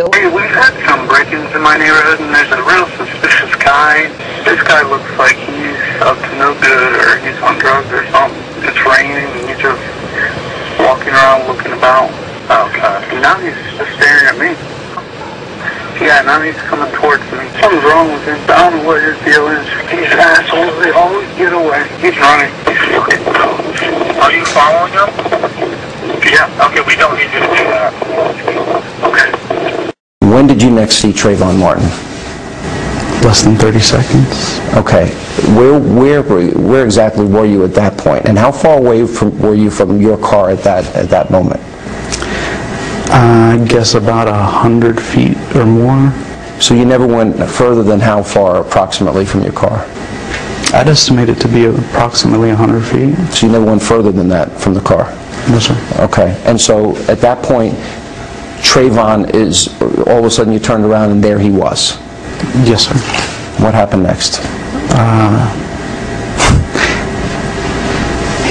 We've had some break-ins in my neighborhood, and there's a real suspicious guy. This guy looks like he's up to no good, or he's on drugs or something. It's raining, and he's just walking around looking about. Okay. And now he's just staring at me. Yeah, now he's coming towards me. Something's wrong with him. I don't know what his deal is. These assholes, they always get away. He's running. Are you following him? Yeah. Okay, we don't need you to do that. Okay. When did you next see Trayvon Martin? Less than 30 seconds. Okay. Where exactly were you at that point? And how far away were you from your car at that moment? I guess about 100 feet or more. So you never went further than how far approximately from your car? I'd estimate it to be approximately 100 feet. So you never went further than that from the car? No, sir. Okay. And so at that point, Trayvon is, all of a sudden you turned around and there he was? Yes, sir. What happened next?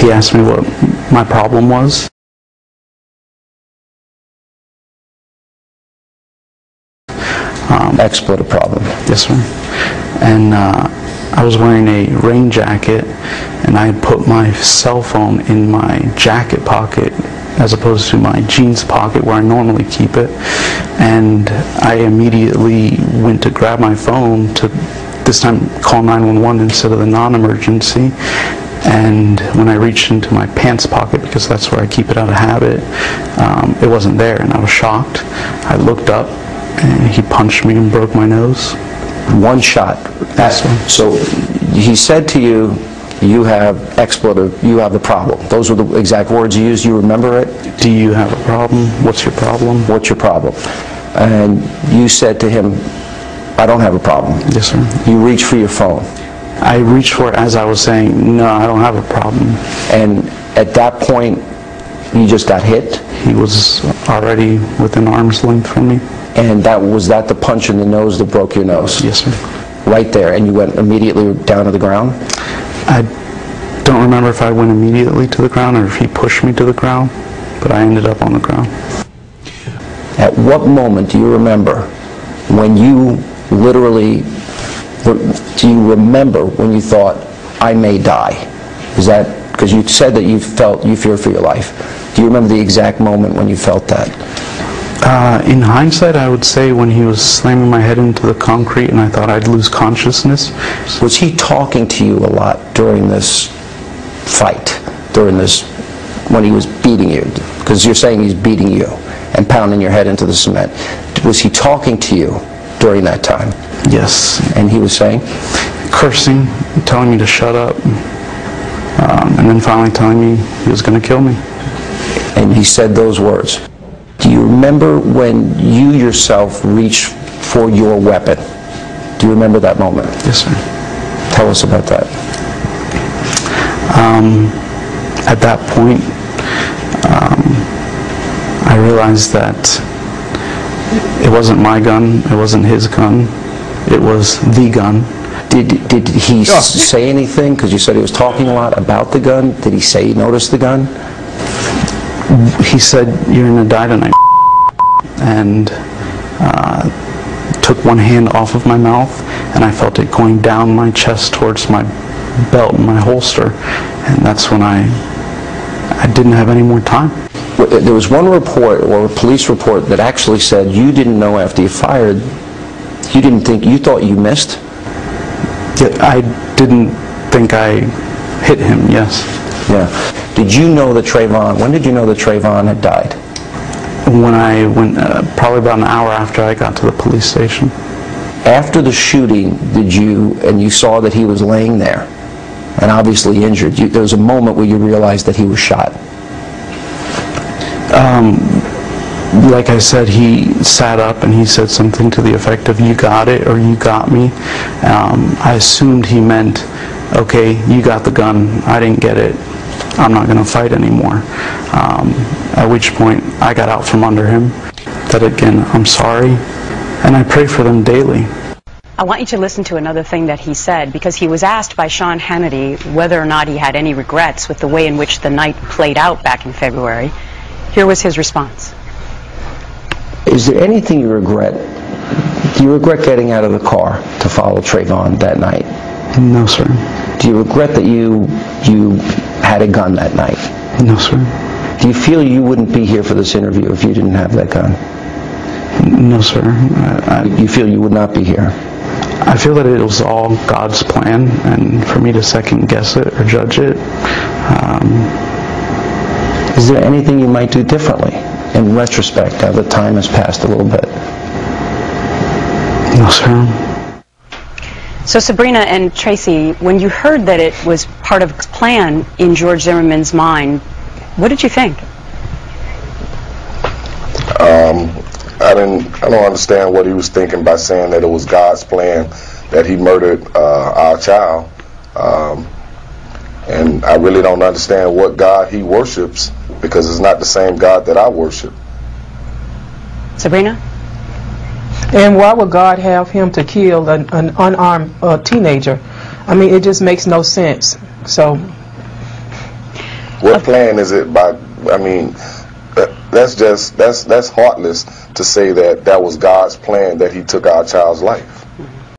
He asked me what my problem was. Expletive problem. Yes, sir. And I was wearing a rain jacket, and I had put my cell phone in my jacket pocket as opposed to my jeans pocket where I normally keep it. And I immediately went to grab my phone to this time call 911 instead of the non-emergency. And when I reached into my pants pocket, because that's where I keep it out of habit, it wasn't there, and I was shocked. I looked up, and he punched me and broke my nose. One shot. Yes, sir. So he said to you, you have expletive, you have the problem. Those were the exact words you used. You remember it? Do you have a problem? What's your problem? What's your problem? And you said to him, I don't have a problem. Yes, sir. You reached for your phone. I reached for it as I was saying, no, I don't have a problem. And at that point, you just got hit? He was already within arm's length from me. And was that the punch in the nose that broke your nose? Yes, sir. Right there, and you went immediately down to the ground? I don't remember if I went immediately to the ground or if he pushed me to the ground, but I ended up on the ground. At what moment do you remember when you literally, do you remember when you thought, I may die? Is that, because you said that you feared for your life. Do you remember the exact moment when you felt that? In hindsight, I would say when he was slamming my head into the concrete and I thought I'd lose consciousness. Was he talking to you a lot during this fight, when he was beating you? Because you're saying he's beating you and pounding your head into the cement. Was he talking to you during that time? Yes. And he was saying? Cursing, telling me to shut up, and then finally telling me he was going to kill me. And he said those words. Do you remember when you yourself reached for your weapon? Do you remember that moment? Yes, sir. Tell us about that. At that point, I realized that it wasn't my gun, it wasn't his gun, it was the gun. Did he say anything? Because you said he was talking a lot about the gun. Did he say he noticed the gun? He said, you're going to die tonight, and took one hand off of my mouth, and I felt it going down my chest towards my belt and my holster, and that's when I didn't have any more time. There was one report, or a police report, that actually said you didn't know after you fired, you thought you missed? Yeah, I didn't think I hit him, yes. Yeah. Did you know that when did you know that Trayvon had died? When I went, probably about an hour after I got to the police station. After the shooting, and you saw that he was laying there, and obviously injured, there was a moment where you realized that he was shot? Like I said, he sat up and he said something to the effect of, you got it, or you got me. I assumed he meant, okay, you got the gun, I didn't get it, I'm not going to fight anymore. At which point I got out from under him. That again, I'm sorry, and I pray for them daily. I want you to listen to another thing that he said, because he was asked by Sean Hannity whether or not he had any regrets with the way in which the night played out back in February. Here was his response. Is there anything you regret? Do you regret getting out of the car to follow Trayvon that night? No, sir. Do you regret that you had a gun that night? No, sir. Do you feel you wouldn't be here for this interview if you didn't have that gun? No, sir. You feel you would not be here? I feel that it was all God's plan, and for me to second guess it or judge it. Is there anything you might do differently in retrospect, now that time has passed a little bit? No, sir. So Sabrina and Tracy, when you heard that it was part of God's plan in George Zimmerman's mind, what did you think? I don't understand what he was thinking by saying that it was God's plan that he murdered our child. And I really don't understand what God he worships, because it's not the same God that I worship. Sabrina? And why would God have him to kill an unarmed teenager? I mean, it just makes no sense. So, what plan is it by? I mean, that's heartless to say that was God's plan that he took our child's life.